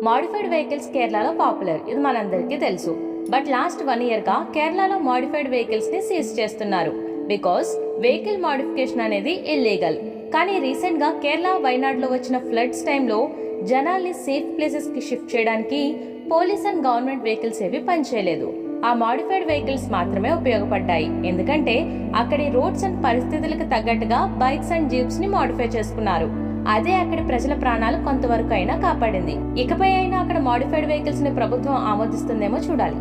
Modified vehicles కేరళలో popular, ఇది మనందరికీ తెలుసు. బట్ లాస్ట్ 1 year గా కేరళలో మోడిఫైడ్ వెహికల్స్ ని సీజ్ చేస్తున్నారు. బికాస్ వెహికల్ మోడిఫికేషన్ అనేది ఇల్లీగల్. కానీ రీసెంట్ గా కేరళ వైనాడులో వచ్చిన ఫ్లడ్స్ టైంలో జనాల్ని సేఫ్ ప్లేసెస్ కి షిఫ్ట్ చేయడానికి పోలీస్ అండ్ గవర్నమెంట్ వెహికల్స్ ఏవి పనిచేయలేదు. ఆ మోడిఫైడ్ వెహికల్స్ మాత్రమే ఉపయోగపడ్డాయి. ఎందుకంటే అక్కడి రోడ్స్ అండ్ పరిస్థితులకు తగ్గట్టుగా బైక్స్ అండ్ జీప్స్ ని మోడిఫై చేసుకున్నారు. అదే అక్కడి ప్రజల ప్రాణాలు కొంతవరకు అయినా కాపాడింది. ఇకపై అయినా అక్కడ మోడిఫైడ్ వెహికల్స్ ని ప్రభుత్వం ఆమోదిస్తుందేమో చూడాలి.